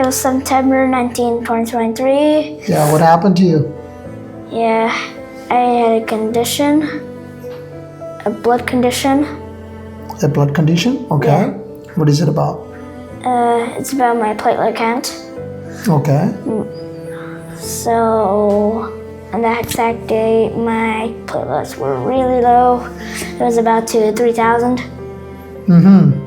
was September 19, 2023. Yeah, what happened to you? Yeah, I had a condition, a blood condition. A blood condition? Okay. Yeah. What is it about? It's about my platelet count. Okay. So, on that exact day, my platelets were really low. It was about 3,000.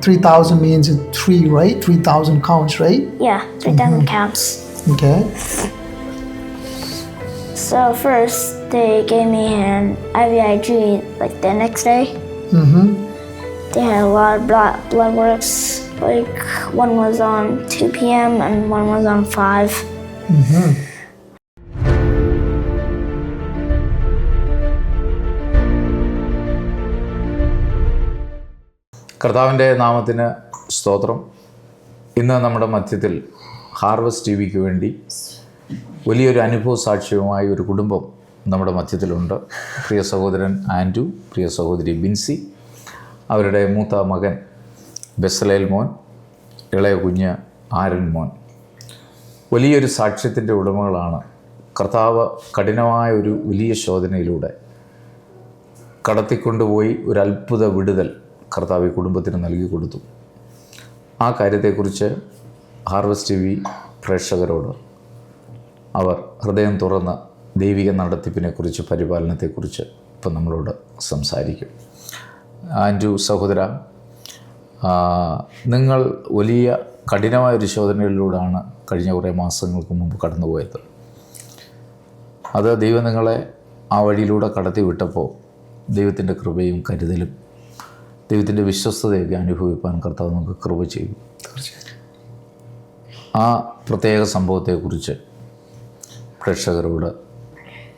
3,000 means 3, right? 3,000 counts, right? Yeah, 3,000 counts. Okay. So first, they gave me an IVIG like the next day. They had a lot of blood works. Like one was on 2 p.m. and one was on 5. കർത്താവിൻ്റെ നാമത്തിന് സ്തോത്രം. ഇന്ന് നമ്മുടെ മധ്യത്തിൽ harvest T വിക്ക് വേണ്ടി വലിയൊരു അനുഭവ സാക്ഷ്യവുമായ ഒരു കുടുംബം നമ്മുടെ മധ്യത്തിലുണ്ട്. പ്രിയ സഹോദരൻ ആൻഡ്രു, പ്രിയ സഹോദരി ബിൻസി, അവരുടെ മൂത്ത മകൻ ബെസലേൽ മോൻ, ഇളയ കുഞ്ഞ് ആരൻ മോൻ. വലിയൊരു സാക്ഷ്യത്തിൻ്റെ ഉടമകളാണ്. കർത്താവ് കഠിനമായ ഒരു വലിയ ശോധനയിലൂടെ കടത്തിക്കൊണ്ടുപോയി ഒരു അത്ഭുത വിടുതൽ കർത്താവ് ഈ കുടുംബത്തിന് നൽകി കൊടുത്തു. ആ കാര്യത്തെക്കുറിച്ച് ഹാർവസ്റ്റ് ടി വി പ്രേക്ഷകരോട് അവർ ഹൃദയം തുറന്ന് ദൈവിക നടത്തിപ്പിനെക്കുറിച്ച്, പരിപാലനത്തെക്കുറിച്ച് ഇപ്പം നമ്മളോട് സംസാരിക്കും. ആൻഡ്രു സഹോദര, നിങ്ങൾ വലിയ കഠിനമായൊരു ശോധനയിലൂടെയാണ് കഴിഞ്ഞ കുറേ മാസങ്ങൾക്ക് മുമ്പ് കടന്നുപോയത്. അത് ദൈവം നിങ്ങളെ ആ വഴിയിലൂടെ കടത്തി വിട്ടപ്പോൾ ദൈവത്തിൻ്റെ കൃപയും കരുതലും ദൈവത്തിൻ്റെ വിശ്വസ്തതയൊക്കെ അനുഭവിപ്പാൻ കർത്താവ് നമുക്ക് കൃപ ചെയ്തു. ആ പ്രത്യേക സംഭവത്തെക്കുറിച്ച് പ്രേക്ഷകരോട്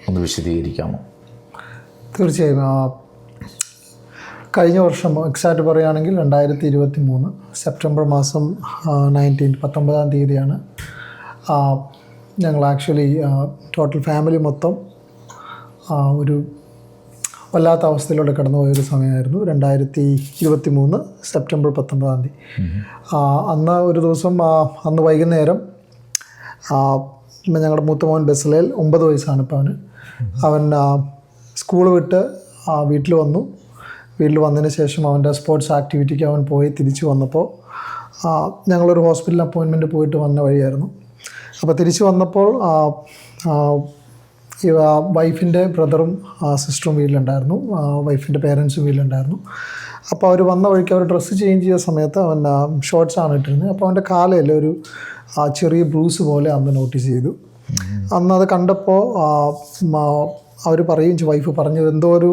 ഒന്ന് വിശദീകരിക്കാമോ? തീർച്ചയായും. കഴിഞ്ഞ വർഷം എക്സാക്റ്റ് പറയുകയാണെങ്കിൽ 2023 സെപ്റ്റംബർ മാസം 19 തീയതിയാണ് ഞങ്ങൾ ആക്ച്വലി ടോട്ടൽ ഫാമിലി മൊത്തം ഒരു വല്ലാത്ത അവസ്ഥയിലൂടെ കടന്നുപോയൊരു സമയമായിരുന്നു. 2023 സെപ്റ്റംബർ 19 അന്ന് ഒരു ദിവസം, അന്ന് വൈകുന്നേരം ഞങ്ങളുടെ മൂത്ത മോൻ ബെസലേൽ 9 വയസ്സാണ് ഇപ്പോൾ അവൻ സ്കൂൾ വിട്ട് വീട്ടിൽ വന്നു. വീട്ടിൽ വന്നതിന് ശേഷം അവൻ്റെ സ്പോർട്സ് ആക്ടിവിറ്റിക്ക് അവൻ പോയി തിരിച്ചു വന്നപ്പോൾ ഞങ്ങളൊരു ഹോസ്പിറ്റൽ അപ്പോയിൻമെൻറ്റ് പോയിട്ട് വന്ന വഴിയായിരുന്നു. അപ്പോൾ തിരിച്ചു വന്നപ്പോൾ വൈഫിൻ്റെ ബ്രദറും സിസ്റ്ററും വീട്ടിലുണ്ടായിരുന്നു, വൈഫിൻ്റെ പേരൻസും വീട്ടിലുണ്ടായിരുന്നു. അപ്പോൾ അവർ വന്ന വഴിക്ക് അവർ ഡ്രസ്സ് ചേഞ്ച് ചെയ്ത സമയത്ത് അവൻ ഷോർട്ട്സാണ് ഇട്ടിരുന്നത്. അപ്പോൾ അവൻ്റെ കാലയിൽ ഒരു ചെറിയ ബ്രൂസ് പോലെ അന്ന് നോട്ടീസ് ചെയ്തു. അന്ന് അത് കണ്ടപ്പോൾ അവർ പറയും, വൈഫ് പറഞ്ഞത് എന്തോ ഒരു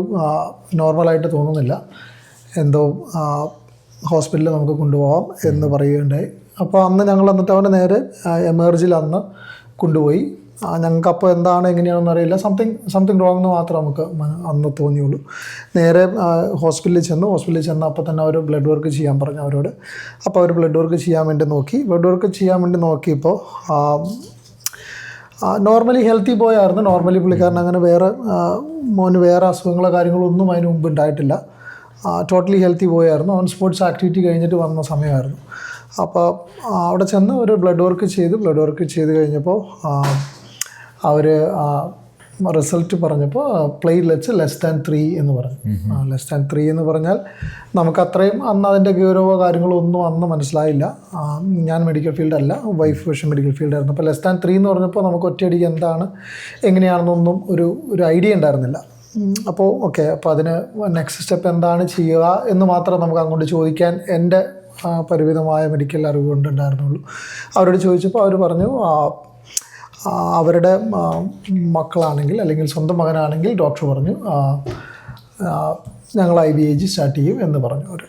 നോർമലായിട്ട് തോന്നുന്നില്ല, എന്തോ ഹോസ്പിറ്റലിൽ നമുക്ക് കൊണ്ടുപോകാം എന്ന് പറയുകയുണ്ടായി. അപ്പോൾ അന്ന് ഞങ്ങൾ എന്നിട്ട് അവനെ നേരെ എമർജിൽ അന്ന് കൊണ്ടുപോയി. ഞങ്ങൾക്കപ്പോൾ എന്താണ് എങ്ങനെയാണെന്ന് അറിയില്ല, സംതിങ് റോങ് എന്ന് മാത്രമേ നമുക്ക് അന്ന് തോന്നിയുള്ളൂ. നേരെ ഹോസ്പിറ്റലിൽ ചെന്ന് അപ്പോൾ തന്നെ അവർ ബ്ലഡ് വർക്ക് ചെയ്യാൻ പറഞ്ഞു അവരോട്. അപ്പോൾ അവർ ബ്ലഡ് വർക്ക് ചെയ്യാൻ വേണ്ടി നോക്കിയപ്പോൾ നോർമലി ഹെൽത്തി ബോയ് ആയിരുന്നു. നോർമലി പുള്ളിക്കാരൻ അങ്ങനെ മോന് വേറെ അസുഖങ്ങളോ കാര്യങ്ങളോ ഒന്നും അതിന് മുമ്പ് ഉണ്ടായിട്ടില്ല. ടോട്ടലി ഹെൽത്തി ബോയ് ആയിരുന്നു. അവൻ സ്പോർട്സ് ആക്ടിവിറ്റി കഴിഞ്ഞിട്ട് വന്ന സമയമായിരുന്നു. അപ്പോൾ അവിടെ ചെന്ന് ഒരു ബ്ലഡ് വർക്ക് ചെയ്ത് കഴിഞ്ഞപ്പോൾ അവർ റിസൾട്ട് പറഞ്ഞപ്പോൾ പ്ലേറ്റ്ലെറ്റ്സ് <3 എന്ന് പറഞ്ഞു. <3 എന്ന് പറഞ്ഞാൽ നമുക്ക് അത്രയും അന്ന് അതിൻ്റെ ഗൗരവമോ കാര്യങ്ങളോ ഒന്നും അന്ന് മനസ്സിലായില്ല. ഞാൻ മെഡിക്കൽ ഫീൽഡല്ല, വൈഫ് പക്ഷേ മെഡിക്കൽ ഫീൽഡായിരുന്നു. അപ്പോൾ <3 എന്ന് പറഞ്ഞപ്പോൾ നമുക്ക് ഒറ്റയടിക്ക് എങ്ങനെയാണെന്നൊന്നും ഒരു ഐഡിയ ഉണ്ടായിരുന്നില്ല. അപ്പോൾ ഓക്കെ, അപ്പോൾ അതിന് നെക്സ്റ്റ് സ്റ്റെപ്പ് എന്താണ് ചെയ്യുക എന്ന് മാത്രം നമുക്ക് അങ്ങോട്ട് ചോദിക്കാൻ എൻ്റെ പരിമിതമായ മെഡിക്കൽ അറിവ് കൊണ്ടുണ്ടായിരുന്നുള്ളൂ. അവരോട് ചോദിച്ചപ്പോൾ അവർ പറഞ്ഞു, അവരുടെ മക്കളാണെങ്കിൽ അല്ലെങ്കിൽ സ്വന്തം മകനാണെങ്കിൽ ഡോക്ടർ പറഞ്ഞു ഞങ്ങൾ IVIG സ്റ്റാർട്ട് ചെയ്യും എന്ന് പറഞ്ഞു അവർ.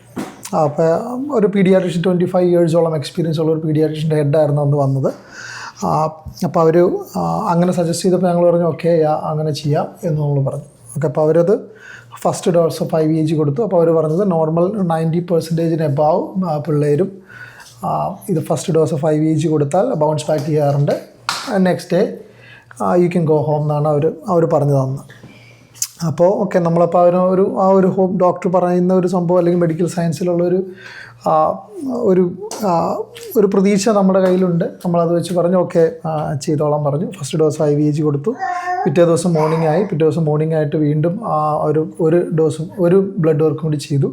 അപ്പോൾ ഒരു പീഡിയാട്രിഷ്യൻ 25 ഇയേഴ്സോളം എക്സ്പീരിയൻസ് ഉള്ള ഒരു പീഡിയാട്രിഷ്യൻ്റെ ഹെഡായിരുന്നു അന്ന് വന്നത്. അപ്പോൾ അവർ അങ്ങനെ സജസ്റ്റ് ചെയ്തപ്പോൾ ഞങ്ങൾ പറഞ്ഞു ഓക്കെ അങ്ങനെ ചെയ്യാം എന്ന് നമ്മൾ പറഞ്ഞു. ഓക്കെ, അപ്പോൾ അവരത് ഫസ്റ്റ് ഡോസ് ഓഫ് IVIG കൊടുത്തു. അപ്പോൾ അവർ പറഞ്ഞത് നോർമൽ 90% എബവ് പിള്ളേരും ഇത് ഫസ്റ്റ് ഡോസ് ഓഫ് IVIG കൊടുത്താൽ ബൗൺസ് ബാക്ക് ചെയ്യാറുണ്ട്, next day you can go home എന്നാണ് അവർ പറഞ്ഞു തന്നത്. അപ്പോൾ ഓക്കെ നമ്മളപ്പോൾ ഒരു ഹോം ഡോക്ടർ പറയുന്ന ഒരു സംഭവം അല്ലെങ്കിൽ മെഡിക്കൽ സയൻസിലുള്ളൊരു ഒരു പ്രതീക്ഷ നമ്മുടെ കയ്യിലുണ്ട്. നമ്മളത് വെച്ച് പറഞ്ഞു ഓക്കെ ചെയ്തോളാം പറഞ്ഞു. ഫസ്റ്റ് ഡോസ് IVG കൊടുത്തു. പിറ്റേ ദിവസം മോർണിംഗ് ആയിട്ട് വീണ്ടും ഒരു ബ്ലഡ് വർക്കും കൂടി ചെയ്തു.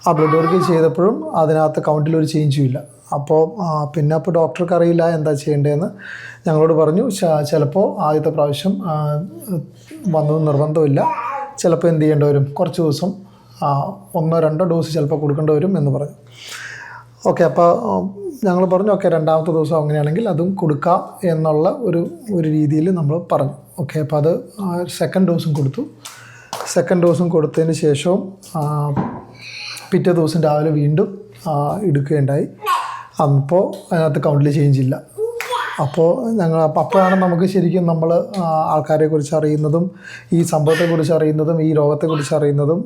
ആ ബ്ലഡ് വർക്ക് ചെയ്തപ്പോഴും അതിനകത്ത് കൗണ്ടിലൊരു ചേഞ്ചും ഇല്ല. അപ്പോൾ ഡോക്ടർക്ക് അറിയില്ല എന്താ ചെയ്യേണ്ടതെന്ന്. ഞങ്ങളോട് പറഞ്ഞു ചിലപ്പോൾ ആദ്യത്തെ പ്രാവശ്യം വന്നത് നിർബന്ധമില്ല, ചിലപ്പോൾ എന്ത് ചെയ്യേണ്ടി വരും, കുറച്ച് ദിവസം 1-2 ഡോസ് ചിലപ്പോൾ കൊടുക്കേണ്ടി വരും എന്ന് പറഞ്ഞു. ഓക്കെ, അപ്പോൾ ഞങ്ങൾ പറഞ്ഞു ഓക്കെ രണ്ടാമത്തെ ദിവസം അങ്ങനെയാണെങ്കിൽ അതും കൊടുക്കാം എന്നുള്ള ഒരു രീതിയിൽ നമ്മൾ പറഞ്ഞു. ഓക്കെ, അപ്പോൾ അത് സെക്കൻഡ് ഡോസും കൊടുത്തതിന് ശേഷവും പിറ്റേ ദിവസം രാവിലെ വീണ്ടും എടുക്കുകയുണ്ടായി. അപ്പോൾ അതിനകത്ത് കൗണ്ടിൽ ചേഞ്ച് ഇല്ല. അപ്പോഴാണ് നമുക്ക് ശരിക്കും നമ്മൾ ആൾക്കാരെക്കുറിച്ച് അറിയുന്നതും ഈ സംഭവത്തെക്കുറിച്ച് അറിയുന്നതും ഈ രോഗത്തെക്കുറിച്ച് അറിയുന്നതും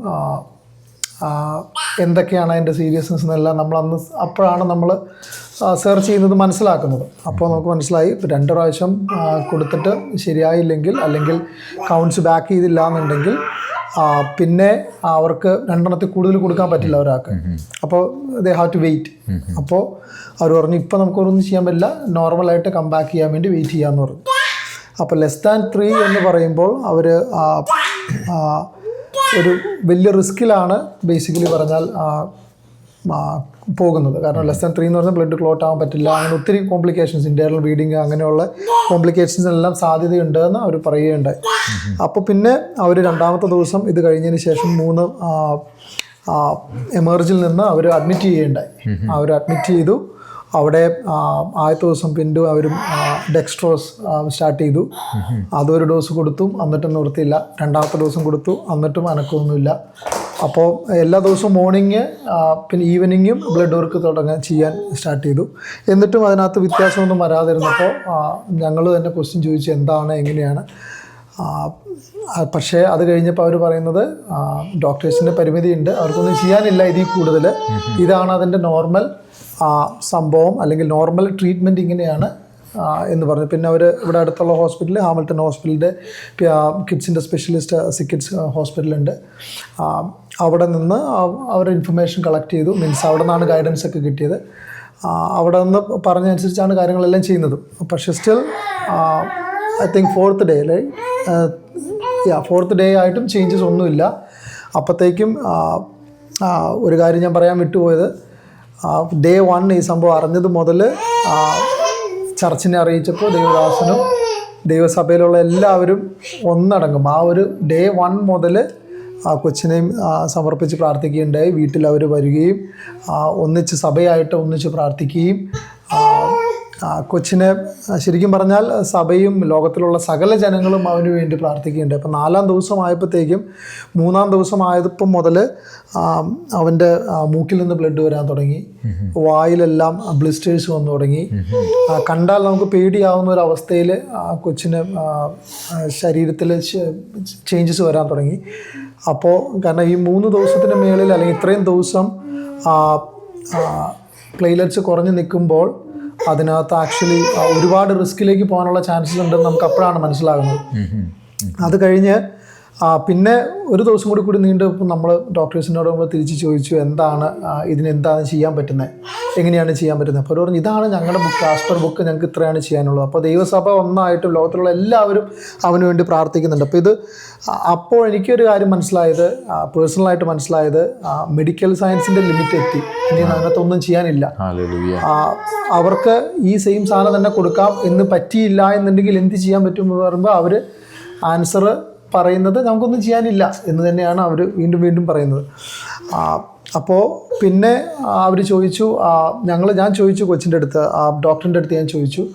എന്തൊക്കെയാണ് അതിൻ്റെ സീരിയസ്നെസ് എന്നെല്ലാം അപ്പോഴാണ് നമ്മൾ സെർച്ച് ചെയ്യുന്നത്, മനസ്സിലാക്കുന്നത്. അപ്പോൾ നമുക്ക് മനസ്സിലായി 2 പ്രാവശ്യം കൊടുത്തിട്ട് ശരിയായില്ലെങ്കിൽ അല്ലെങ്കിൽ കൗണ്ട്സ് ബാക്ക് ചെയ്തില്ല എന്നുണ്ടെങ്കിൽ പിന്നെ അവർക്ക് 2 കൂടുതൽ കൊടുക്കാൻ പറ്റില്ല ഒരാൾക്ക്. അപ്പോൾ ദേ ഹാവ് ടു വെയിറ്റ്. അപ്പോൾ അവർ പറഞ്ഞു ഇപ്പോൾ നമുക്കൊന്നും ചെയ്യാൻ പറ്റില്ല, നോർമലായിട്ട് കം ബാക്ക് ചെയ്യാൻ വേണ്ടി വെയിറ്റ് ചെയ്യാമെന്ന് പറഞ്ഞു. അപ്പോൾ <3 എന്ന് പറയുമ്പോൾ അവർ ഒരു വലിയ റിസ്കിലാണ് ബേസിക്കലി പറഞ്ഞാൽ പോകുന്നത്. കാരണം <3 എന്ന് പറഞ്ഞാൽ ബ്ലഡ് ക്ലോട്ട് ആകാൻ പറ്റില്ല, അങ്ങനെ ഒത്തിരി കോംപ്ലിക്കേഷൻസ്, ഇൻറ്റേർണൽ ബ്ലീഡിങ് അങ്ങനെയുള്ള കോംപ്ലിക്കേഷൻസ് എല്ലാം സാധ്യതയുണ്ട് എന്ന് അവർ പറയുകയുണ്ടായി. അപ്പോൾ പിന്നെ അവർ രണ്ടാമത്തെ ദിവസം ഇത് കഴിഞ്ഞതിന് ശേഷം 3 എമർജിൽ നിന്ന് അവർ അഡ്മിറ്റ് ചെയ്യുകയുണ്ടായി. അവർ അഡ്മിറ്റ് ചെയ്തു. അവിടെ ആദ്യത്തെ ദിവസം പിന്നീട് അവരും ഡെക്സ്ട്രോസ് സ്റ്റാർട്ട് ചെയ്തു. അതൊരു ഡോസ് കൊടുത്തു, എന്നിട്ടും നിർത്തിയില്ല. രണ്ടാമത്തെ ഡോസും കൊടുത്തു, എന്നിട്ടും അനക്കമൊന്നുമില്ല. അപ്പോൾ എല്ലാ ദിവസവും മോർണിംഗ് പിന്നെ ഈവനിങ്ങും ബ്ലഡ് വർക്ക് ചെയ്യാൻ സ്റ്റാർട്ട് ചെയ്തു. എന്നിട്ടും അതിനകത്ത് വ്യത്യാസമൊന്നും വരാതിരുന്നപ്പോൾ ഞങ്ങൾ തന്നെ ക്വസ്റ്റ്യൻ ചോദിച്ചു എന്താണ് എങ്ങനെയാണ്. പക്ഷേ അത് കഴിഞ്ഞപ്പോൾ അവർ പറയുന്നത് ഡോക്ടേഴ്സിൻ്റെ പരിമിതിയുണ്ട്, അവർക്കൊന്നും ചെയ്യാനില്ല ഇതിൽ കൂടുതൽ, ഇതാണ് അതിൻ്റെ നോർമൽ സംഭവം അല്ലെങ്കിൽ നോർമൽ ട്രീറ്റ്മെൻറ്റ് ഇങ്ങനെയാണ് എന്ന് പറഞ്ഞു. പിന്നെ അവർ ഇവിടെ അടുത്തുള്ള ഹോസ്പിറ്റൽ ഹാമിൽട്ടൺ ഹോസ്പിറ്റലിൻ്റെ കിഡ്സിൻ്റെ സ്പെഷ്യലിസ്റ്റ് സിക്കിഡ്സ് ഹോസ്പിറ്റലുണ്ട്. അവിടെ നിന്ന് അവർ ഇൻഫർമേഷൻ കളക്ട് ചെയ്തു. മീൻസ് അവിടെ നിന്നാണ് ഗൈഡൻസ് ഒക്കെ കിട്ടിയത്. അവിടെ നിന്ന് പറഞ്ഞതനുസരിച്ചാണ് കാര്യങ്ങളെല്ലാം ചെയ്യുന്നത്. പക്ഷേ still I think fourth day ആയിട്ടും ചേഞ്ചസ് ഒന്നുമില്ല. അപ്പോഴത്തേക്കും ഒരു കാര്യം ഞാൻ പറയാൻ വിട്ടുപോയത്, ഡേ 1 ഈ സംഭവം അറിഞ്ഞത് മുതൽ ചർച്ചിനെ അറിയിച്ചപ്പോൾ ദൈവദാസനും ദൈവസഭയിലുള്ള എല്ലാവരും ഒന്നടങ്കം ആ ഒരു ഡേ 1 മുതൽ കൊച്ചിനെയും സമർപ്പിച്ച് പ്രാർത്ഥിക്കുകയുണ്ടായി. വീട്ടിൽ അവർ വരികയും ഒന്നിച്ച് സഭയായിട്ട് ഒന്നിച്ച് പ്രാർത്ഥിക്കുകയും കൊച്ചിനെ ശരിക്കും പറഞ്ഞാൽ സഭയും ലോകത്തിലുള്ള സകല ജനങ്ങളും അവന് വേണ്ടി പ്രാർത്ഥിക്കുകയുണ്ട്. അപ്പം 4-ാം ദിവസമായപ്പോഴത്തേക്കും 3-ാം ദിവസമായപ്പം മുതൽ അവൻ്റെ മൂക്കിൽ നിന്ന് ബ്ലഡ് വരാൻ തുടങ്ങി, വായിലെല്ലാം ബ്ലിസ്റ്റേഴ്സ് വന്നു തുടങ്ങി. കണ്ടാൽ നമുക്ക് പേടിയാവുന്ന ഒരു അവസ്ഥയിൽ കൊച്ചിന് ശരീരത്തിൽ ചേഞ്ചസ് വരാൻ തുടങ്ങി. അപ്പോൾ കാരണം ഈ 3 ദിവസത്തിന് മേളിൽ അല്ലെങ്കിൽ ഇത്രയും ദിവസം പ്ലേറ്റ്ലെറ്റ്സ് കുറഞ്ഞ് നിൽക്കുമ്പോൾ അതിനകത്ത് ആക്ച്വലി ഒരുപാട് റിസ്കിലേക്ക് പോകാനുള്ള ചാൻസസ് ഉണ്ടെന്ന് നമുക്ക് അപ്പോഴാണ് മനസ്സിലാകുന്നത്. അത് കഴിഞ്ഞ് പിന്നെ ഒരു ദിവസം കൂടി നീണ്ടു നമ്മൾ ഡോക്ടേഴ്സിനോട് നമ്മൾ തിരിച്ച് ചോദിച്ചു എന്താണ് ഇതിനെന്താണ് ചെയ്യാൻ പറ്റുന്നത്, എങ്ങനെയാണ് ചെയ്യാൻ പറ്റുന്നത്. അപ്പോൾ അവർ പറഞ്ഞു ഇതാണ് ഞങ്ങളുടെ ബുക്ക്, ആസ് പെർ ബുക്ക് ഞങ്ങൾക്ക് ഇത്രയാണ് ചെയ്യാനുള്ളത്. അപ്പോൾ ദൈവസഭ ഒന്നായിട്ടും ലോകത്തിലുള്ള എല്ലാവരും അവന് വേണ്ടി പ്രാർത്ഥിക്കുന്നുണ്ട്. അപ്പോൾ എനിക്കൊരു കാര്യം മനസ്സിലായത്, പേഴ്സണലായിട്ട് മനസ്സിലായത്, മെഡിക്കൽ സയൻസിൻ്റെ ലിമിറ്റ് എത്തി. ഇനി അതിനകത്തൊന്നും ചെയ്യാനില്ല. അവർക്ക് ഈ സെയിം സാധനം തന്നെ കൊടുക്കാം എന്ന് പറ്റിയില്ല എന്നുണ്ടെങ്കിൽ എന്ത് ചെയ്യാൻ പറ്റും എന്ന് പറയുമ്പോൾ അവർ ആൻസർ പറയുന്നത് നമുക്കൊന്നും ചെയ്യാനില്ല എന്ന് തന്നെയാണ് അവർ വീണ്ടും പറയുന്നത്. അപ്പോൾ പിന്നെ അവർ ചോദിച്ചു, ഞാൻ ചോദിച്ചു കൊച്ചിൻ്റെ അടുത്ത്, ഡോക്ടറിൻ്റെ അടുത്ത് ഞാൻ ചോദിച്ചു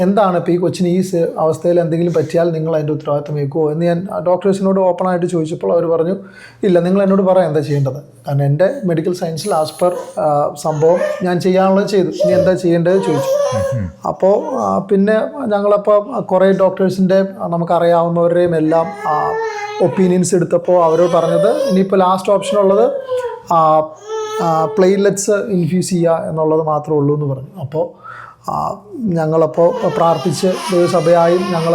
എന്താണ് ഇപ്പോൾ ഈ കൊച്ചിന് ഈ അവസ്ഥയിൽ എന്തെങ്കിലും പറ്റിയാൽ നിങ്ങൾ അതിൻ്റെ ഉത്തരവാദിത്വം വയ്ക്കുമോ എന്ന് ഞാൻ ഡോക്ടേഴ്സിനോട് ഓപ്പണായിട്ട് ചോദിച്ചപ്പോൾ അവർ പറഞ്ഞു ഇല്ല, നിങ്ങൾ എന്നോട് പറയാം എന്താ ചെയ്യേണ്ടത്. കാരണം എൻ്റെ മെഡിക്കൽ സയൻസിൽ ആസ് പെർ സംഭവം ഞാൻ ചെയ്യാനുള്ളത് ചെയ്തു, ഇനി എന്താ ചെയ്യേണ്ടത് ചോദിച്ചു. അപ്പോൾ പിന്നെ ഞങ്ങളപ്പോൾ കുറേ ഡോക്ടേഴ്സിൻ്റെ നമുക്കറിയാവുന്നവരുടെയും എല്ലാം ഒപ്പീനിയൻസ് എടുത്തപ്പോൾ അവർ പറഞ്ഞത് ഇനിയിപ്പോൾ ലാസ്റ്റ് ഓപ്ഷൻ ഉള്ളത് പ്ലേറ്റ്ലെറ്റ്സ് ഇൻഫ്യൂസ് ചെയ്യുക എന്നുള്ളത് മാത്രമേ ഉള്ളൂ എന്ന് പറഞ്ഞു. അപ്പോൾ ഞങ്ങളപ്പോൾ പ്രാർത്ഥിച്ച് ദൈവസഭയായും ഞങ്ങൾ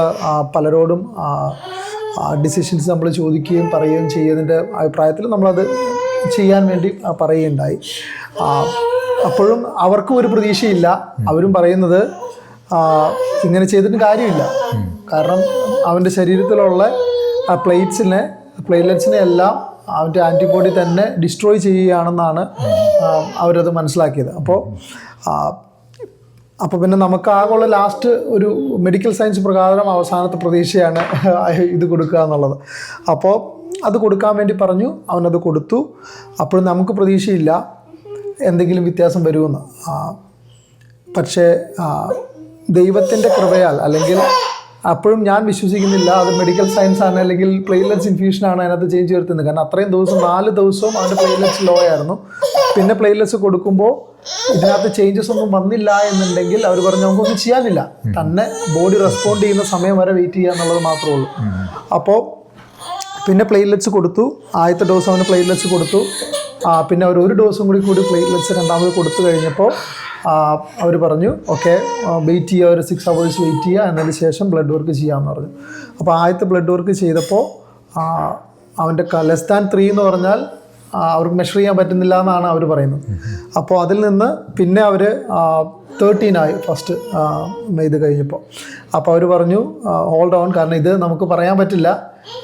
പലരോടും ഡിസിഷൻസ് നമ്മൾ ചോദിക്കുകയും പറയുകയും ചെയ്യുന്നതിൻ്റെ അഭിപ്രായത്തിൽ നമ്മളത് ചെയ്യാൻ വേണ്ടി പറയുകയുണ്ടായി. അപ്പോഴും അവർക്കും ഒരു പ്രതീക്ഷയില്ല. അവരും പറയുന്നത് ഇങ്ങനെ ചെയ്തിട്ട് കാര്യമില്ല, കാരണം അവൻ്റെ ശരീരത്തിലുള്ള പ്ലേറ്റ്ലെറ്റ്സിനെ എല്ലാം അവൻ്റെ ആൻറ്റിബോഡി തന്നെ ഡിസ്ട്രോയ് ചെയ്യുകയാണെന്നാണ് അവരത് മനസ്സിലാക്കിയത്. അപ്പോൾ പിന്നെ നമുക്ക് ആകെയുള്ള ലാസ്റ്റ് ഒരു മെഡിക്കൽ സയൻസ് പ്രകാരം അവസാനത്തെ പ്രതീക്ഷയാണ് ഇത് കൊടുക്കുക എന്നുള്ളത്. അപ്പോൾ അത് കൊടുക്കാൻ വേണ്ടി പറഞ്ഞു. അവനത് കൊടുത്തു. അപ്പോഴും നമുക്ക് പ്രതീക്ഷയില്ല എന്തെങ്കിലും വ്യത്യാസം വരുമെന്ന്. പക്ഷേ ദൈവത്തിൻ്റെ കൃപയാൽ, അല്ലെങ്കിൽ അപ്പോഴും ഞാൻ വിശ്വസിക്കുന്നില്ല അത് മെഡിക്കൽ സയൻസ് ആണ് അല്ലെങ്കിൽ പ്ലേറ്റ്ലെറ്റ്സ് ഇൻഫ്യൂഷനാണ് അതിനകത്ത് ചേഞ്ച് വരുത്തുന്നത്. കാരണം അത്രയും ദിവസം 4 ദിവസവും അവൻ്റെ പ്ലേറ്റ്ലെറ്റ്സ് ലോ ആയിരുന്നു. പിന്നെ പ്ലേറ്റ്ലെറ്റ്സ് കൊടുക്കുമ്പോൾ ഇതിനകത്ത് ചേഞ്ചസ് ഒന്നും വന്നില്ല എന്നുണ്ടെങ്കിൽ അവർ പറഞ്ഞു നമുക്കൊന്നും ചെയ്യാനില്ല, തന്നെ ബോഡി റെസ്പോണ്ട് ചെയ്യുന്ന സമയം വരെ വെയിറ്റ് ചെയ്യുക എന്നുള്ളത് മാത്രമേ ഉള്ളൂ. അപ്പോൾ പിന്നെ പ്ലേറ്റ്ലെറ്റ്സ് കൊടുത്തു. ആദ്യത്തെ ഡോസ് അവന് പ്ലേറ്റ്ലെറ്റ്സ് കൊടുത്തു. പിന്നെ അവർ ഒരു ഡോസും കൂടി പ്ലേറ്റ്ലെറ്റ്സ് രണ്ടാമത് കൊടുത്തു കഴിഞ്ഞപ്പോൾ അവർ പറഞ്ഞു ഓക്കെ വെയിറ്റ് ചെയ്യുക, ഒരു 6 hours വെയിറ്റ് ചെയ്യുക, എന്നതിന് ശേഷം ബ്ലഡ് വർക്ക് ചെയ്യാമെന്ന് പറഞ്ഞു. അപ്പോൾ ആദ്യത്തെ ബ്ലഡ് വർക്ക് ചെയ്തപ്പോൾ അവൻ്റെ ലെസ്-3 എന്ന് പറഞ്ഞാൽ അവർക്ക് മെഷർ ചെയ്യാൻ പറ്റുന്നില്ല എന്നാണ് അവർ പറയുന്നത്. അപ്പോൾ അതിൽ നിന്ന് പിന്നെ അവർ 13 ആയി ഫസ്റ്റ് ഇത് കഴിഞ്ഞപ്പോൾ. അപ്പോൾ അവർ പറഞ്ഞു ഹോൾഡ് ഓൺ, കാരണം ഇത് നമുക്ക് പറയാൻ പറ്റില്ല,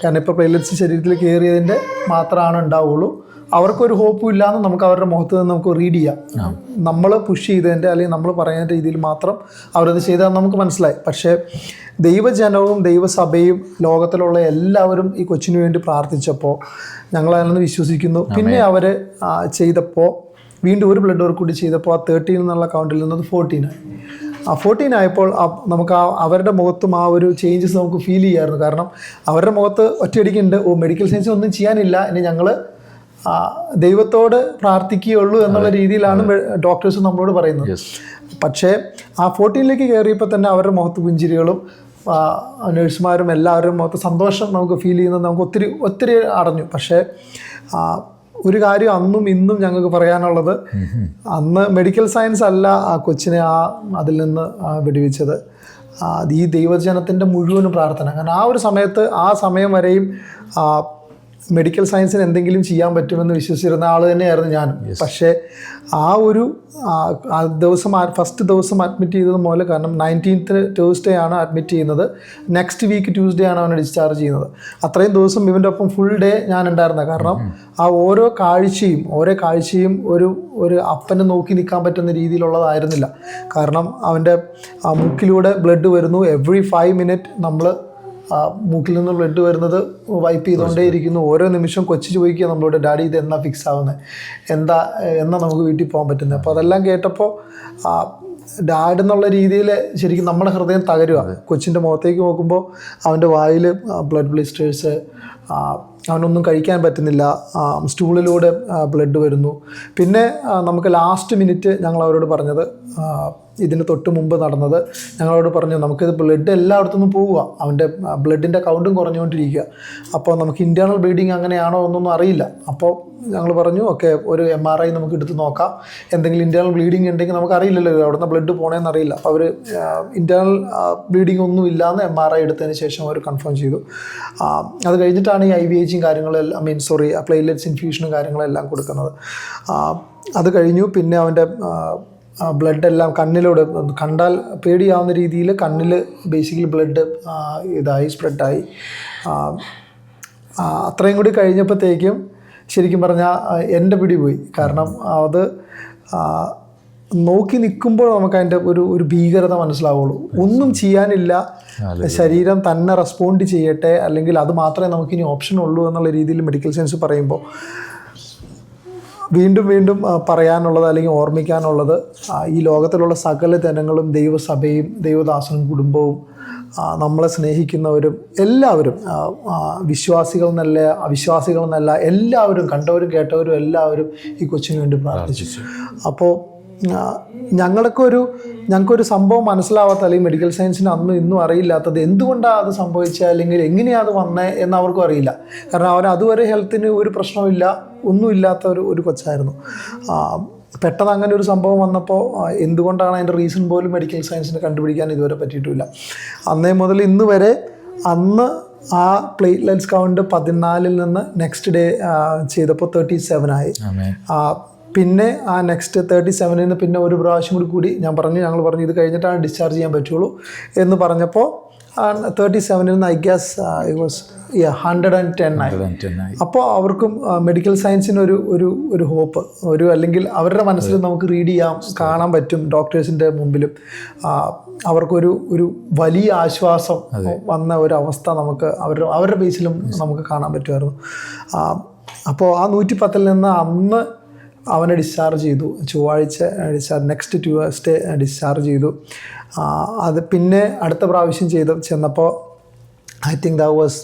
കാരണം ഇപ്പോൾ പ്ലേറ്റ്ലെറ്റ്സ് ശരീരത്തിൽ കയറിയതിൻ്റെ മാത്രമാണ് ഉണ്ടാവുള്ളൂ. അവർക്കൊരു ഹോപ്പും ഇല്ലയെന്ന് നമുക്ക് അവരുടെ മുഖത്ത് നിന്ന് നമുക്ക് റീഡ് ചെയ്യാം. നമ്മൾ പുഷ് ചെയ്തതിൻ്റെ അല്ലെങ്കിൽ നമ്മൾ പറയുന്ന രീതിയിൽ മാത്രം അവരത് ചെയ്താൽ നമുക്ക് മനസ്സിലായി. പക്ഷേ ദൈവജനവും ദൈവസഭയും ലോകത്തിലുള്ള എല്ലാവരും ഈ കൊച്ചിന് വേണ്ടി പ്രാർത്ഥിച്ചപ്പോൾ ഞങ്ങളതിനൊന്ന് വിശ്വസിക്കുന്നു. പിന്നെ അവർ ചെയ്തപ്പോൾ വീണ്ടും ഒരു ബ്ലഡ് വർക്ക് കൂടി ചെയ്തപ്പോൾ ആ 13 എന്നുള്ള കൗണ്ടിൽ നിന്നത് 14 ആയി. 14 ആയപ്പോൾ നമുക്ക് അവരുടെ മുഖത്തും ആ ഒരു ചേഞ്ചസ് നമുക്ക് ഫീൽ ചെയ്യായിരുന്നു. കാരണം അവരുടെ മുഖത്ത് ഒറ്റയടിക്കുണ്ട്, മെഡിക്കൽ സയൻസ് ഒന്നും ചെയ്യാനില്ല, ഇനി ഞങ്ങൾ ദൈവത്തോട് പ്രാർത്ഥിക്കുകയുള്ളൂ എന്നുള്ള രീതിയിലാണ് ഡോക്ടേഴ്സ് നമ്മളോട് പറയുന്നത്. പക്ഷേ ആ 14ലേക്ക് കയറിയപ്പോൾ തന്നെ അവരുടെ മുഖത്ത് പുഞ്ചിരികളും നഴ്സുമാരും എല്ലാവരും മുഖത്ത് സന്തോഷം നമുക്ക് ഫീൽ ചെയ്യുന്നത് നമുക്ക് ഒത്തിരി അറിഞ്ഞു. പക്ഷേ ഒരു കാര്യം അന്നും ഇന്നും ഞങ്ങൾക്ക് പറയാനുള്ളത്, അന്ന് മെഡിക്കൽ സയൻസ് അല്ല ആ കൊച്ചിനെ അതിൽ നിന്ന് വെടിവെച്ചത്, ഈ ദൈവജനത്തിൻ്റെ മുഴുവനും പ്രാർത്ഥന. കാരണം ആ ഒരു സമയത്ത് ആ സമയം വരെയും മെഡിക്കൽ സയൻസിന് എന്തെങ്കിലും ചെയ്യാൻ പറ്റുമെന്ന് വിശ്വസിച്ചിരുന്ന ആൾ തന്നെയായിരുന്നു ഞാൻ. പക്ഷേ ആ ഒരു ദിവസം ഫസ്റ്റ് ദിവസം അഡ്മിറ്റ് ചെയ്തത് മുതൽ, കാരണം 19th ട്യൂസ്ഡേ ആണ് അഡ്മിറ്റ് ചെയ്യുന്നത്, നെക്സ്റ്റ് വീക്ക് ട്യൂസ്ഡേ ആണ് അവനെ ഡിസ്ചാർജ് ചെയ്യുന്നത്. അത്രയും ദിവസം ഇവൻ്റെ ഒപ്പം ഫുൾ ഡേ ഞാൻ ഉണ്ടായിരുന്നത്. കാരണം ആ ഓരോ കാഴ്ചയും ഒരു അപ്പനെ നോക്കി നിൽക്കാൻ പറ്റുന്ന രീതിയിലുള്ളതായിരുന്നില്ല. കാരണം അവൻ്റെ മൂക്കിലൂടെ ബ്ലഡ് വരുന്നു, എവറി 5 minutes നമ്മൾ മൂക്കിൽ നിന്ന് ബ്ലഡ് വരുന്നത് വൈപ്പ് ചെയ്തുകൊണ്ടേയിരിക്കുന്നു. ഓരോ നിമിഷം കൊച്ചു ചോദിക്കുക നമ്മളോട്, ഡാഡി ഇത് എന്നാ ഫിക്സ് ആവുന്നത്, എന്നാ നമുക്ക് വീട്ടിൽ പോകാൻ പറ്റുന്നത്. അപ്പോൾ അതെല്ലാം കേട്ടപ്പോൾ ഡാഡ് എന്നുള്ള രീതിയിൽ ശരിക്കും നമ്മുടെ ഹൃദയം തകരുക. കൊച്ചിൻ്റെ മുഖത്തേക്ക് നോക്കുമ്പോൾ അവൻ്റെ വായിൽ ബ്ലഡ് ബ്ലിസ്റ്റേഴ്സ്, അവനൊന്നും കഴിക്കാൻ പറ്റുന്നില്ല, സ്റ്റൂളിലൂടെ ബ്ലഡ് വരുന്നു. പിന്നെ നമുക്ക് ലാസ്റ്റ് മിനിറ്റ് ഞങ്ങൾ അവരോട് പറഞ്ഞത്, ഇതിന് തൊട്ട് മുമ്പ് നടന്നത്, ഞങ്ങളോട് പറഞ്ഞു നമുക്കിത് ബ്ലഡ് എല്ലായിടത്തുനിന്നും പോവുക, അവൻ്റെ ബ്ലഡിൻ്റെ കൗണ്ടും കുറഞ്ഞുകൊണ്ടിരിക്കുക, അപ്പോൾ നമുക്ക് ഇൻറ്റേർണൽ ബ്ലീഡിങ് അങ്ങനെയാണോ എന്നൊന്നും അറിയില്ല. അപ്പോൾ ഞങ്ങൾ പറഞ്ഞു ഓക്കെ ഒരു MRI നമുക്ക് എടുത്ത് നോക്കാം, എന്തെങ്കിലും ഇൻറ്റേർണൽ ബ്ലീഡിങ് ഉണ്ടെങ്കിൽ നമുക്ക് അറിയില്ലല്ലോ അവിടുന്ന് ബ്ലഡ് പോകണമെന്ന് അറിയില്ല. അപ്പോൾ അവർ ഇൻറ്റേർണൽ ബ്ലീഡിങ് ഒന്നും ഇല്ലാന്ന് MRI എടുത്തതിന് ശേഷം അവർ കൺഫേം ചെയ്തു. അത് കഴിഞ്ഞിട്ടാണ് ഈ IVIGയും കാര്യങ്ങളെല്ലാം പ്ലേറ്റ്ലെറ്റ്സ് ഇൻഫ്യൂഷനും കാര്യങ്ങളെല്ലാം കൊടുക്കുന്നത്. അത് കഴിഞ്ഞു. പിന്നെ അവൻ്റെ ബ്ലഡെല്ലാം കണ്ണിലൂടെ, കണ്ടാൽ പേടിയാവുന്ന രീതിയിൽ കണ്ണിൽ ബേസിക്കലി ബ്ലഡ് സ്പ്രെഡായി. അത്രയും കൂടി കഴിഞ്ഞപ്പോഴത്തേക്കും ശരിക്കും പറഞ്ഞാൽ എൻ്റെ പിടി പോയി. കാരണം അത് നോക്കി നിൽക്കുമ്പോൾ നമുക്ക് അതിൻ്റെ ഒരു ഭീകരത മനസ്സിലാവുള്ളൂ. ഒന്നും ചെയ്യാനില്ല, ശരീരം തന്നെ റെസ്പോണ്ട് ചെയ്യട്ടെ, അല്ലെങ്കിൽ അത് മാത്രമേ നമുക്കിനി ഓപ്ഷൻ ഉള്ളൂ എന്നുള്ള രീതിയിൽ മെഡിക്കൽ സയൻസ് പറയുമ്പോൾ വീണ്ടും പറയാനുള്ളത് അല്ലെങ്കിൽ ഓർമ്മിക്കാനുള്ളത്, ഈ ലോകത്തിലുള്ള സകല ജനങ്ങളും ദൈവസഭയും ദൈവദാസനും കുടുംബവും നമ്മളെ സ്നേഹിക്കുന്നവരും എല്ലാവരും, വിശ്വാസികൾ എന്നല്ല അവിശ്വാസികൾ എന്നല്ല, എല്ലാവരും കണ്ടവരും കേട്ടവരും എല്ലാവരും ഈ കൊച്ചിന് വേണ്ടി പ്രാർത്ഥിച്ചു. അപ്പോൾ ഞങ്ങൾക്കൊരു സംഭവം മനസ്സിലാവാത്ത, അല്ലെങ്കിൽ മെഡിക്കൽ സയൻസിന് അന്നും ഇന്നും അറിയില്ലാത്തത്, എന്തുകൊണ്ടാണ് അത് സംഭവിച്ചത് അല്ലെങ്കിൽ എങ്ങനെയാണ് അത് വന്നത് എന്ന് അവർക്കും അറിയില്ല. കാരണം അവർ അതുവരെ ഹെൽത്തിന് ഒരു പ്രശ്നമില്ല, ഒന്നുമില്ലാത്ത ഒരു കൊച്ചായിരുന്നു. പെട്ടെന്ന് അങ്ങനെ ഒരു സംഭവം വന്നപ്പോൾ എന്തുകൊണ്ടാണ് അതിൻ്റെ റീസൺ പോലും മെഡിക്കൽ സയൻസിന് കണ്ടുപിടിക്കാൻ ഇതുവരെ പറ്റിയിട്ടില്ല. അന്നേ മുതൽ ഇന്ന് വരെ, അന്ന് ആ പ്ലേറ്റ്ലെറ്റ്സ് കൗണ്ട് 14 നിന്ന് നെക്സ്റ്റ് ഡേ ചെയ്തപ്പോൾ 37 ആയി. പിന്നെ ആ നെക്സ്റ്റ് 37 നിന്ന് പിന്നെ ഒരു പ്രാവശ്യം കൂടി ഞങ്ങൾ പറഞ്ഞു ഇത് കഴിഞ്ഞിട്ടാണ് ഡിസ്ചാർജ് ചെയ്യാൻ പറ്റുള്ളൂ എന്ന് പറഞ്ഞപ്പോൾ 37 നിന്ന് ഐ ഗ്യാസ് ഇറ്റ് വാസ് 110 ആയി. അപ്പോൾ അവർക്കും മെഡിക്കൽ സയൻസിന് ഒരു ഹോപ്പ്, അല്ലെങ്കിൽ അവരുടെ മനസ്സിൽ നമുക്ക് റീഡ് ചെയ്യാം, കാണാൻ പറ്റും ഡോക്ടേഴ്സിൻ്റെ മുമ്പിലും അവർക്കൊരു വലിയ ആശ്വാസം വന്ന ഒരു അവസ്ഥ നമുക്ക് അവരുടെ ബേസിലും നമുക്ക് കാണാൻ പറ്റുമായിരുന്നു. അപ്പോൾ ആ 110 നിന്ന് അന്ന് അവനെ ഡിസ്ചാർജ് ചെയ്തു. ചൊവ്വാഴ്ച നെക്സ്റ്റ് ട്യൂസ്ഡേ ഡിസ്ചാർജ് ചെയ്തു. അത് പിന്നെ അടുത്ത പ്രാവശ്യം ചെന്നപ്പോൾ ഐ തിങ്ക് ദാറ്റ് വാസ്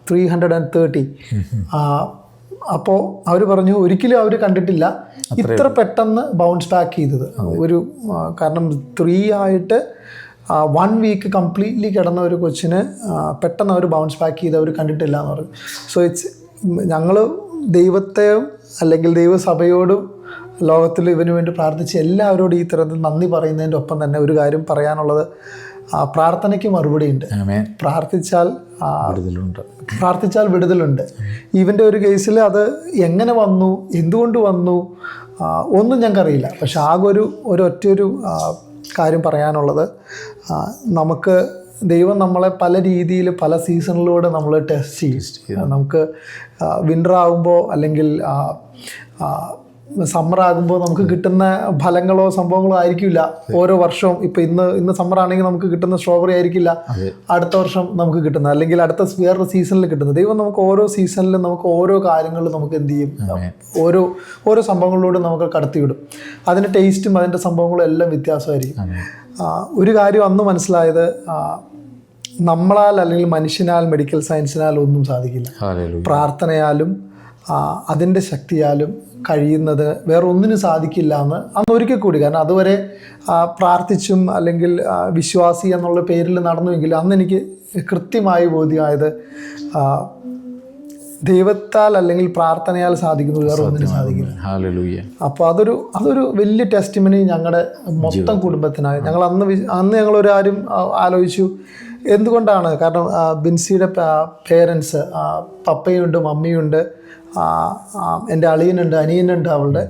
330. അപ്പോൾ അവർ പറഞ്ഞു ഒരിക്കലും അവർ കണ്ടിട്ടില്ല ഇത്ര പെട്ടെന്ന് ബൗൺസ് ബാക്ക് ചെയ്തത്. കാരണം 3 ആയിട്ട് 1 വീക്ക് കംപ്ലീറ്റ്ലി കിടന്ന ഒരു കൊച്ചിന് പെട്ടെന്ന് അവർ ബൗൺസ് ബാക്ക് ചെയ്ത് അവർ കണ്ടിട്ടില്ല എന്ന് പറഞ്ഞു. സോ ഞങ്ങൾ ദൈവത്തെയും അല്ലെങ്കിൽ ദൈവസഭയോടും ലോകത്തിൽ ഇവന് വേണ്ടി പ്രാർത്ഥിച്ച് എല്ലാവരോടും ഈ തരത്തിൽ നന്ദി പറയുന്നതിൻ്റെ ഒപ്പം തന്നെ ഒരു കാര്യം പറയാനുള്ളത്, പ്രാർത്ഥനയ്ക്ക് മറുപടിയുണ്ട്. പ്രാർത്ഥിച്ചാൽ വിടുതലുണ്ട്. ഇവൻ്റെ ഒരു കേസിൽ അത് എങ്ങനെ വന്നു, എന്തുകൊണ്ട് വന്നു ഒന്നും ഞങ്ങൾക്കറിയില്ല. പക്ഷെ ആകെ ഒറ്റൊരു കാര്യം പറയാനുള്ളത്, നമുക്ക് ദൈവം നമ്മളെ പല രീതിയിൽ പല സീസണിലൂടെ നമ്മൾ ടെസ്റ്റ് ചെയ്യും. നമുക്ക് വിൻ്റർ ആകുമ്പോൾ അല്ലെങ്കിൽ സമ്മർ ആകുമ്പോൾ നമുക്ക് കിട്ടുന്ന ഫലങ്ങളോ സംഭവങ്ങളോ ആയിരിക്കില്ല ഓരോ വർഷവും. ഇപ്പോൾ ഇന്ന് സമ്മർ ആണെങ്കിൽ നമുക്ക് കിട്ടുന്ന സ്ട്രോബെറി ആയിരിക്കില്ല അടുത്ത വർഷം നമുക്ക് കിട്ടുന്നത്, അല്ലെങ്കിൽ അടുത്ത വേറൊരു സീസണിൽ കിട്ടുന്നത്. ദൈവം നമുക്ക് ഓരോ സീസണിലും നമുക്ക് ഓരോ കാര്യങ്ങളിൽ നമുക്ക് എന്ത് ചെയ്യും, ഓരോ സംഭവങ്ങളിലൂടെ നമുക്ക് കടത്തിവിടും. അതിൻ്റെ ടേസ്റ്റും അതിൻ്റെ സംഭവങ്ങളും എല്ലാം വ്യത്യാസമായിരിക്കും. ഒരു കാര്യം അന്ന് മനസ്സിലായത്, നമ്മളാൽ അല്ലെങ്കിൽ മനുഷ്യനാൽ മെഡിക്കൽ സയൻസിനാൽ ഒന്നും സാധിക്കില്ല. പ്രാർത്ഥനയാലും അതിൻ്റെ ശക്തിയാലും കഴിയുന്നത് വേറെ ഒന്നിനും സാധിക്കില്ല എന്ന് അന്ന് ഒരിക്കൽ കൂടി. കാരണം അതുവരെ പ്രാർത്ഥിച്ചും അല്ലെങ്കിൽ വിശ്വാസി എന്നുള്ള പേരിൽ നടന്നുവെങ്കിൽ അന്ന് എനിക്ക് കൃത്യമായി ബോധ്യമായത് ദൈവത്താൽ അല്ലെങ്കിൽ പ്രാർത്ഥനയാൽ സാധിക്കുന്നത് വേറെ ഒന്നിനും സാധിക്കില്ല. അപ്പോൾ അതൊരു വലിയ ടെസ്റ്റിമണി ഞങ്ങളുടെ മൊത്തം കുടുംബത്തിനായി. ഞങ്ങൾ അന്ന് ഞങ്ങളൊരു ആരും ആലോചിച്ചു എന്തുകൊണ്ടാണ്. കാരണം ബിൻസിയുടെ പേരൻസ്, പപ്പയുണ്ട്, മമ്മിയുണ്ട്, എൻ്റെ അളിയനുണ്ട്, അനിയനുണ്ട്, അവളുടെ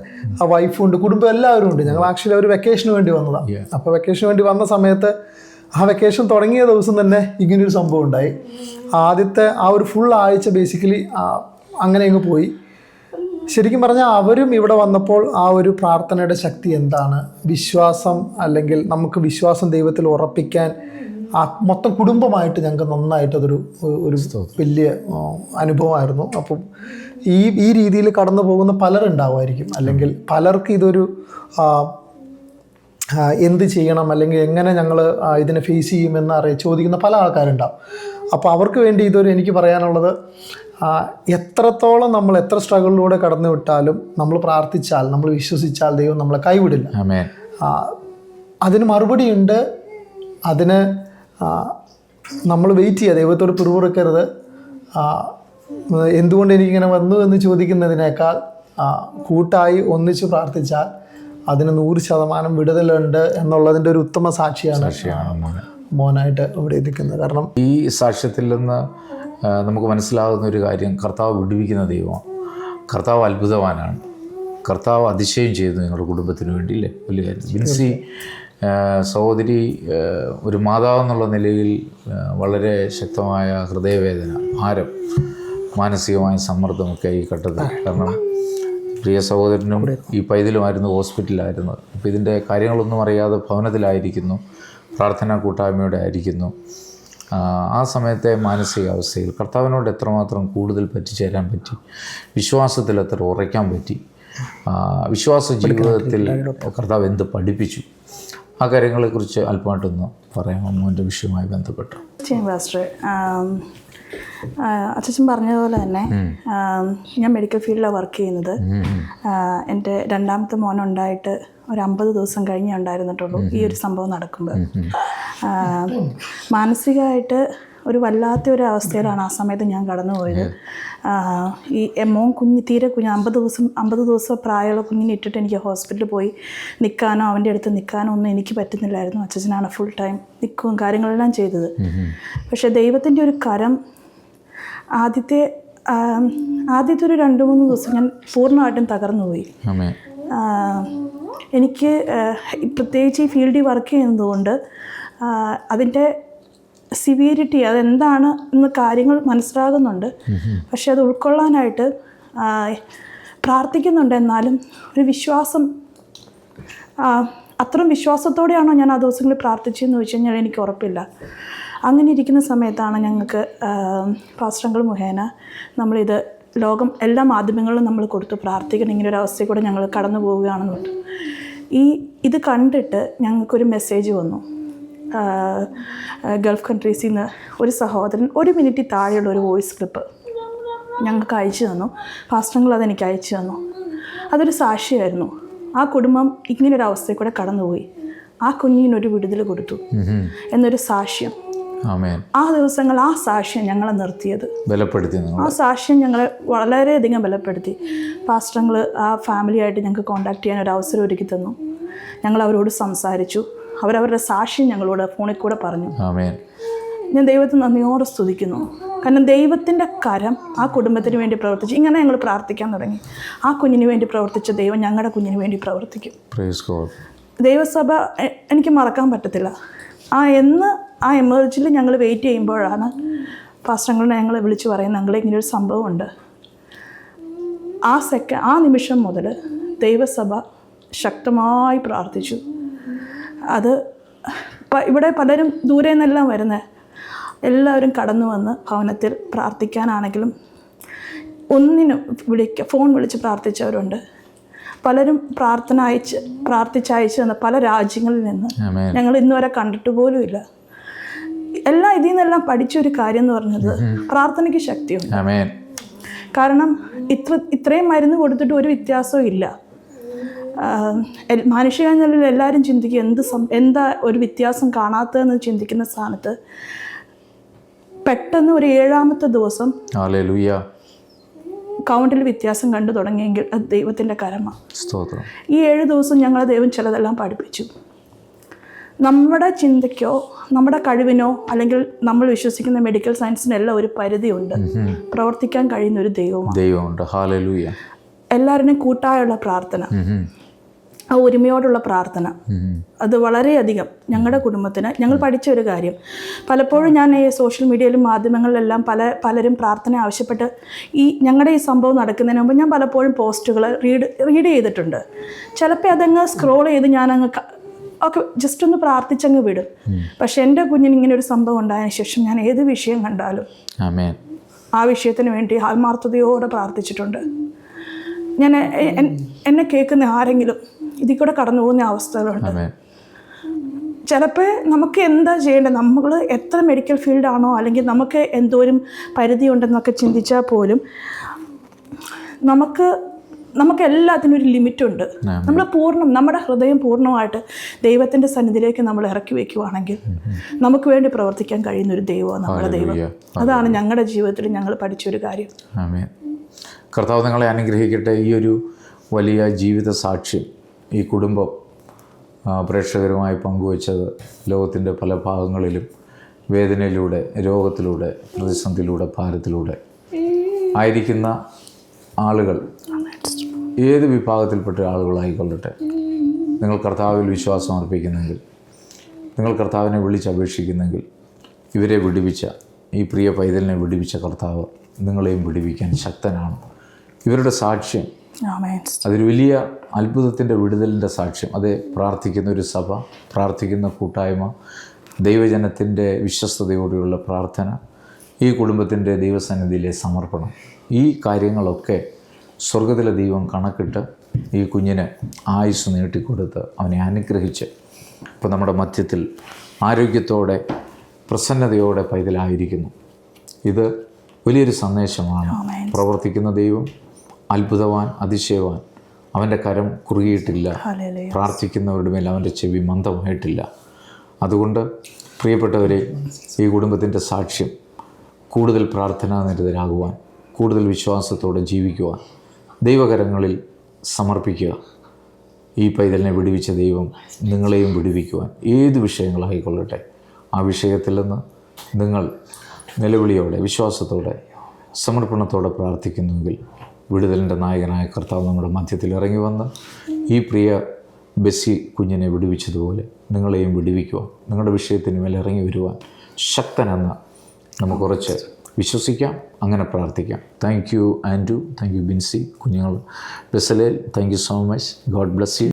വൈഫുണ്ട്, കുടുംബം എല്ലാവരും ഉണ്ട്. ഞങ്ങൾ ആക്ച്വലി ഒരു വെക്കേഷന് വേണ്ടി വന്നതാണ്. അപ്പോൾ വെക്കേഷന് വേണ്ടി വന്ന സമയത്ത് ആ വെക്കേഷൻ തുടങ്ങിയ ദിവസം തന്നെ ഇങ്ങനൊരു സംഭവം ഉണ്ടായി. ആദ്യത്തെ ഒരു ഫുൾ ആഴ്ച ബേസിക്കലി അങ്ങനെ അങ്ങ് പോയി. ശരിക്കും പറഞ്ഞാൽ അവരും ഇവിടെ വന്നപ്പോൾ ആ ഒരു പ്രാർത്ഥനയുടെ ശക്തി എന്താണ്, വിശ്വാസം, അല്ലെങ്കിൽ നമുക്ക് വിശ്വാസം ദൈവത്തിൽ ഉറപ്പിക്കാൻ മൊത്തം കുടുംബമായിട്ട് ഞങ്ങൾക്ക് നന്നായിട്ട് ഒരു വലിയ അനുഭവമായിരുന്നു. അപ്പം ഈ രീതിയിൽ കടന്നു പോകുന്ന പലരുണ്ടാവുമായിരിക്കും, അല്ലെങ്കിൽ പലർക്ക് ഇതൊരു എന്ത് ചെയ്യണം അല്ലെങ്കിൽ എങ്ങനെ ഞങ്ങൾ ഇതിനെ ഫേസ് ചെയ്യുമെന്ന് ചോദിക്കുന്ന പല ആൾക്കാരുണ്ടാവും. അപ്പോൾ അവർക്ക് വേണ്ടി എനിക്ക് പറയാനുള്ളത്, എത്രത്തോളം നമ്മൾ എത്ര സ്ട്രഗിളിലൂടെ കടന്നു വിട്ടാലും നമ്മൾ പ്രാർത്ഥിച്ചാൽ, നമ്മൾ വിശ്വസിച്ചാൽ ദൈവം നമ്മളെ കൈവിടില്ല. അതിന് മറുപടിയുണ്ട്. അതിന് നമ്മൾ വെയിറ്റ് ചെയ്യുക, ദൈവത്തോട് പിറുപിറുക്കരുത്. എന്തുകൊണ്ട് എനിക്കിങ്ങനെ വന്നു എന്ന് ചോദിക്കുന്നതിനേക്കാൾ കൂട്ടായി ഒന്നിച്ച് പ്രാർത്ഥിച്ചാൽ അതിന് 100% വിടുതലുണ്ട് എന്നുള്ളതിൻ്റെ ഒരു ഉത്തമ സാക്ഷിയാണ് മോനായിട്ട് ഇവിടെ ഇരിക്കുന്നത്. കാരണം ഈ സാക്ഷ്യത്തിൽ നിന്ന് നമുക്ക് മനസ്സിലാകുന്ന ഒരു കാര്യം, കർത്താവ് വിടുവിക്കുന്ന ദൈവമാണ്. കർത്താവ് അത്ഭുതവാനാണ്. കർത്താവ് അതിശയം ചെയ്തു നിങ്ങളുടെ കുടുംബത്തിന് വേണ്ടി, അല്ലേ? വലിയ കാര്യം. ബിൻസി സഹോദരി ഒരു മാതാവെന്നുള്ള നിലയിൽ വളരെ ശക്തമായ ഹൃദയവേദന, ഭാരം, മാനസികമായ സമ്മർദ്ദമൊക്കെ ഈ ഘട്ടത്തിൽ. കാരണം പ്രിയ സഹോദരനും ഈ പൈതലുമായിരുന്നു ഹോസ്പിറ്റലിലായിരുന്നത്. അപ്പോൾ ഇതിൻ്റെ കാര്യങ്ങളൊന്നും അറിയാതെ ഭവനത്തിലായിരിക്കുന്നു, പ്രാർത്ഥനാ കൂട്ടായ്മയോടെ ആയിരിക്കുന്നു. ആ സമയത്തെ മാനസികാവസ്ഥയിൽ കർത്താവിനോട് എത്രമാത്രം കൂടുതൽ പറ്റിച്ചേരാൻ പറ്റി, വിശ്വാസത്തിൽ എത്ര ഉറയ്ക്കാൻ പറ്റി, വിശ്വാസ ജീവിതത്തിൽ കർത്താവ് എന്ത് പഠിപ്പിച്ചു, ആ കാര്യങ്ങളെക്കുറിച്ച് അല്പമായിട്ടൊന്ന് പറയാം മോൻ്റെ വിഷയവുമായി ബന്ധപ്പെട്ട്. പാസ്റ്റർ, അച്ഛൻ പറഞ്ഞതുപോലെ തന്നെ ഞാൻ മെഡിക്കൽ ഫീൽഡിലാണ് വർക്ക് ചെയ്യുന്നത്. എൻ്റെ രണ്ടാമത്തെ മോനുണ്ടായിട്ട് ഒരു 50 ദിവസം കഴിഞ്ഞേ ഉണ്ടായിരുന്നിട്ടുള്ളൂ ഈ ഒരു സംഭവം നടക്കുമ്പോൾ. മാനസികമായിട്ട് ഒരു വല്ലാത്ത ഒരു അവസ്ഥയിലാണ് ആ സമയത്ത് ഞാൻ കടന്നുപോയത്. ഈ മോൻ തീരെ കുഞ്ഞ് 50 ദിവസം പ്രായമുള്ള കുഞ്ഞിനെ ഇട്ടിട്ട് എനിക്ക് ഹോസ്പിറ്റലിൽ പോയി നിൽക്കാനോ അവൻ്റെ അടുത്ത് നിൽക്കാനോ ഒന്നും എനിക്ക് പറ്റുന്നില്ലായിരുന്നു. അച്ഛനാണ് ഫുൾ ടൈം നിൽക്കുകയും കാര്യങ്ങളെല്ലാം ചെയ്തത്. പക്ഷേ ദൈവത്തിൻ്റെ ഒരു കരം ആദ്യത്തെ ഒരു 2-3 ദിവസം ഞാൻ പൂർണ്ണമായിട്ടും തകർന്നു പോയി. ആമേൻ. എനിക്ക് പ്രത്യേകിച്ച് ഈ ഫീൽഡിൽ വർക്ക് ചെയ്യുന്നതുകൊണ്ട് അതിൻ്റെ സിവിയറിറ്റി അതെന്താണ് എന്ന് കാര്യങ്ങൾ മനസ്സിലാകുന്നുണ്ട്. പക്ഷെ അത് ഉൾക്കൊള്ളാനായിട്ട് പ്രാർത്ഥിക്കുന്നുണ്ട്. എന്നാലും ഒരു വിശ്വാസം, അത്രയും വിശ്വാസത്തോടെയാണോ ഞാൻ ആ ദിവസങ്ങളിൽ പ്രാർത്ഥിച്ചതെന്ന് ചോദിച്ചു കഴിഞ്ഞാൽ എനിക്ക് ഉറപ്പില്ല. അങ്ങനെ ഇരിക്കുന്ന സമയത്താണ് ഞങ്ങൾക്ക് പാസ്റ്ററുകൾ മുഖേന നമ്മളിത് ലോകം എല്ലാ മാധ്യമങ്ങളിലും നമ്മൾ കൊടുത്തു പ്രാർത്ഥിക്കണം, ഇങ്ങനെ ഒരു അവസ്ഥയിൽ കൂടെ ഞങ്ങൾ കടന്നു പോവുകയാണെന്ന് പറഞ്ഞു. ഇത് കണ്ടിട്ട് ഞങ്ങൾക്കൊരു മെസ്സേജ് വന്നു. ഗൾഫ് കൺട്രീസിൽ നിന്ന് ഒരു സഹോദരൻ 1 മിനിറ്റ് താഴെയുള്ള ഒരു വോയിസ് ക്ലിപ്പ് ഞങ്ങൾക്ക് അയച്ചു തന്നു. പാസ്റ്ററുകൾ അതെനിക്ക് അയച്ചു തന്നു. അതൊരു സാക്ഷിയായിരുന്നു. ആ കുടുംബം ഇങ്ങനൊരു അവസ്ഥയിൽ കൂടെ കടന്നുപോയി, ആ കുഞ്ഞിനൊരു വിടുതൽ കൊടുത്തു എന്നൊരു സാക്ഷ്യം. ആ ദിവസങ്ങൾ ആ സാക്ഷ്യം ഞങ്ങളെ നിർത്തിയത്, ബലപ്പെടുത്തി. ആ സാക്ഷ്യം ഞങ്ങളെ വളരെയധികം ബലപ്പെടുത്തി. പാസ്റ്ററുകൾ ആ ഫാമിലിയായിട്ട് ഞങ്ങൾക്ക് കോൺടാക്ട് ചെയ്യാൻ ഒരു അവസരം ഒരുക്കി തന്നു. ഞങ്ങൾ അവരോട് സംസാരിച്ചു. അവരവരുടെ സാക്ഷ്യം ഞങ്ങളോട് ഫോണിൽ കൂടെ പറഞ്ഞു. ഞാൻ ദൈവത്തെ നന്ദിയോടെ സ്തുതിക്കുന്നു. കാരണം ദൈവത്തിൻ്റെ കരം ആ കുടുംബത്തിന് വേണ്ടി പ്രവർത്തിച്ചു. ഇങ്ങനെ ഞങ്ങൾ പ്രാർത്ഥിക്കാൻ തുടങ്ങി. ആ കുഞ്ഞിന് വേണ്ടി പ്രവർത്തിച്ച ദൈവം ഞങ്ങളുടെ കുഞ്ഞിന് വേണ്ടി പ്രവർത്തിക്കും. ദൈവസഭ എനിക്ക് മറക്കാൻ പറ്റത്തില്ല. എന്ന് ആ എമർജൻസിയിൽ ഞങ്ങൾ വെയിറ്റ് ചെയ്യുമ്പോഴാണ് പാസ്റ്ററുകളെ ഞങ്ങളെ വിളിച്ച് പറയുന്നത്, ഞങ്ങളെ ഇങ്ങനൊരു സംഭവമുണ്ട്. ആ നിമിഷം മുതൽ ദൈവസഭ ശക്തമായി പ്രാർത്ഥിച്ചു. അത് ഇവിടെ പലരും ദൂരെ നിന്നെല്ലാം വരുന്നത്, എല്ലാവരും കടന്നു വന്ന് ഭവനത്തിൽ പ്രാർത്ഥിക്കാനാണെങ്കിലും ഒന്നിനും ഫോൺ വിളിച്ച് പ്രാർത്ഥിച്ചവരുണ്ട്. പലരും പ്രാർത്ഥിച്ചയച്ചു തന്ന പല രാജ്യങ്ങളിൽ നിന്ന് ഞങ്ങൾ ഇന്നുവരെ കണ്ടിട്ട് പോലുമില്ല. എല്ലാം ഇതിൽ നിന്നെല്ലാം പഠിച്ചൊരു കാര്യം എന്ന് പറഞ്ഞത് പ്രാർത്ഥനയ്ക്ക് ശക്തിയുണ്ട്. കാരണം ഇത്രയും മരുന്ന് കൊടുത്തിട്ട് ഒരു വ്യത്യാസവും ഇല്ല. മനുഷ്യ നിലയിൽ എല്ലാവരും ചിന്തിക്കും എന്താ ഒരു വ്യത്യാസം കാണാത്തതെന്ന് ചിന്തിക്കുന്ന സ്ഥാനത്ത് പെട്ടെന്ന് ഒരു 7ാമത്തെ ദിവസം കൗണ്ടിൽ വ്യത്യാസം കണ്ടു തുടങ്ങിയെങ്കിൽ അത് ദൈവത്തിൻ്റെ കരമാണ്. ഈ 7 ദിവസം ഞങ്ങളെ ദൈവം ചിലതെല്ലാം പഠിപ്പിച്ചു. നമ്മുടെ ചിന്തയ്ക്കോ നമ്മുടെ കഴിവിനോ അല്ലെങ്കിൽ നമ്മൾ വിശ്വസിക്കുന്ന മെഡിക്കൽ സയൻസിനെല്ലാം ഒരു പരിധിയുണ്ട്. പ്രവർത്തിക്കാൻ കഴിയുന്ന ഒരു ദൈവമുണ്ട്. എല്ലാവരുടെയും കൂട്ടായുള്ള പ്രാർത്ഥന, ആ ഒരുമയോടുള്ള പ്രാർത്ഥന, അത് വളരെയധികം ഞങ്ങളുടെ കുടുംബത്തിന് ഞങ്ങൾ പഠിച്ച ഒരു കാര്യം. പലപ്പോഴും ഞാൻ ഈ സോഷ്യൽ മീഡിയയിലും മാധ്യമങ്ങളിലെല്ലാം പലരും പ്രാർത്ഥന ആവശ്യപ്പെട്ട് ഞങ്ങളുടെ ഈ സംഭവം നടക്കുന്നതിന് മുമ്പ് ഞാൻ പലപ്പോഴും പോസ്റ്റുകൾ റീഡ് ചെയ്തിട്ടുണ്ട്. ചിലപ്പോൾ അതങ്ങ് സ്ക്രോൾ ചെയ്ത് ഞാനങ്ങ് ഒക്കെ ജസ്റ്റ് ഒന്ന് പ്രാർത്ഥിച്ചങ്ങ് വിടും. പക്ഷെ എൻ്റെ കുഞ്ഞിന് ഇങ്ങനെ ഒരു സംഭവം ഉണ്ടായതിനു ശേഷം ഞാൻ ഏത് വിഷയം കണ്ടാലും ആ വിഷയത്തിന് വേണ്ടി ആത്മാർത്ഥതയോടെ പ്രാർത്ഥിച്ചിട്ടുണ്ട്. ഞാൻ എന്നെ കേൾക്കുന്ന ആരെങ്കിലും ഇതിൽ കൂടെ കടന്നു പോകുന്ന അവസ്ഥകളുണ്ട്. ചിലപ്പോൾ നമുക്ക് എന്താ ചെയ്യേണ്ടത്, നമ്മൾ എത്ര മെഡിക്കൽ ഫീൽഡാണോ അല്ലെങ്കിൽ നമുക്ക് എന്തോരം പരിധി ഉണ്ടെന്നൊക്കെ ചിന്തിച്ചാൽ പോലും നമുക്ക് എല്ലാത്തിനും ഒരു ലിമിറ്റുണ്ട്. നമ്മുടെ ഹൃദയം പൂർണ്ണമായിട്ട് ദൈവത്തിൻ്റെ സന്നിധിയിലേക്ക് നമ്മൾ ഇറക്കി വയ്ക്കുവാണെങ്കിൽ നമുക്ക് വേണ്ടി പ്രവർത്തിക്കാൻ കഴിയുന്ന ഒരു ദൈവമാണ് നമ്മുടെ ദൈവം. അതാണ് ഞങ്ങളുടെ ജീവിതത്തിൽ ഞങ്ങൾ പഠിച്ചൊരു കാര്യം. കർത്താവ് നിങ്ങളെ അനുഗ്രഹിക്കട്ടെ. ഈ ഒരു വലിയ ജീവിത സാക്ഷ്യം ഈ കുടുംബം പ്രേക്ഷകരുമായി പങ്കുവച്ചത് ലോകത്തിൻ്റെ പല ഭാഗങ്ങളിലും വേദനയിലൂടെ, രോഗത്തിലൂടെ, പ്രതിസന്ധിയിലൂടെ, ഭാരത്തിലൂടെ ആയിരിക്കുന്ന ആളുകൾ, ഏത് വിഭാഗത്തിൽപ്പെട്ട ആളുകളായിക്കൊള്ളട്ടെ, നിങ്ങൾ കർത്താവിൽ വിശ്വാസം അർപ്പിക്കുന്നെങ്കിൽ, നിങ്ങൾ കർത്താവിനെ വിളിച്ചപേക്ഷിക്കുന്നെങ്കിൽ, ഇവരെ വിടുവിച്ച, ഈ പ്രിയ പൈതലിനെ വിടുവിച്ച കർത്താവ് നിങ്ങളെയും വിടുവിക്കാൻ ശക്തനാണ്. ഇവരുടെ സാക്ഷ്യം അതൊരു വലിയ അത്ഭുതത്തിൻ്റെ വിടുതലിൻ്റെ സാക്ഷ്യം. അത് പ്രാർത്ഥിക്കുന്ന ഒരു സഭ, പ്രാർത്ഥിക്കുന്ന കൂട്ടായ്മ, ദൈവജനത്തിൻ്റെ വിശ്വസ്തയോടെയുള്ള പ്രാർത്ഥന, ഈ കുടുംബത്തിൻ്റെ ദൈവസന്നിധിയിലെ സമർപ്പണം, ഈ കാര്യങ്ങളൊക്കെ സ്വർഗത്തിലെ ദൈവം കണക്കിട്ട് ഈ കുഞ്ഞിന് ആയുസ് നീട്ടിക്കൊടുത്ത് അവനെ അനുഗ്രഹിച്ച് ഇപ്പോൾ നമ്മുടെ മധ്യത്തിൽ ആരോഗ്യത്തോടെ പ്രസന്നതയോടെ പൈതലായിരിക്കുന്നു. ഇത് വലിയൊരു സന്ദേശമാണ്. പ്രവർത്തിക്കുന്ന ദൈവം അത്ഭുതവാൻ, അതിശയവാൻ. അവൻ്റെ കരം കുറുകിയിട്ടില്ല. പ്രാർത്ഥിക്കുന്നവരുടെ മേൽ അവൻ്റെ ചെവി മന്ദമായിട്ടില്ല. അതുകൊണ്ട് പ്രിയപ്പെട്ടവരെ, ഈ കുടുംബത്തിൻ്റെ സാക്ഷ്യം കൂടുതൽ പ്രാർത്ഥനാനിരതരാകുവാൻ, കൂടുതൽ വിശ്വാസത്തോടെ ജീവിക്കുവാൻ ദൈവകരങ്ങളിൽ സമർപ്പിക്കുക. ഈ പൈതലിനെ വിടുവിച്ച ദൈവം നിങ്ങളെയും വിടുവിക്കുവാൻ ഏത് വിഷയങ്ങളായിക്കൊള്ളട്ടെ, ആ വിഷയത്തിൽ നിന്ന് നിങ്ങൾ നിലവിളിയോടെ, വിശ്വാസത്തോടെ സമർപ്പണത്തോടെ പ്രാർത്ഥിക്കുന്നുവെങ്കിൽ വിടുതലിൻ്റെ നായകനായ കർത്താവ് നമ്മുടെ മധ്യത്തിൽ ഇറങ്ങി വന്ന് ഈ പ്രിയ ബെസ്സി കുഞ്ഞിനെ വിടുവിച്ചതുപോലെ നിങ്ങളെയും വിടുവിക്കുവാൻ, നിങ്ങളുടെ വിഷയത്തിന് മേൽ ഇറങ്ങി വരുവാൻ ശക്തനെന്ന് നമുക്ക് കുറച്ച് വിശ്വസിക്കാം, അങ്ങനെ പ്രാർത്ഥിക്കാം. Thank you Andrew, thank you Binsy, കുഞ്ഞുങ്ങൾ Bezalel, thank you so much. God bless U.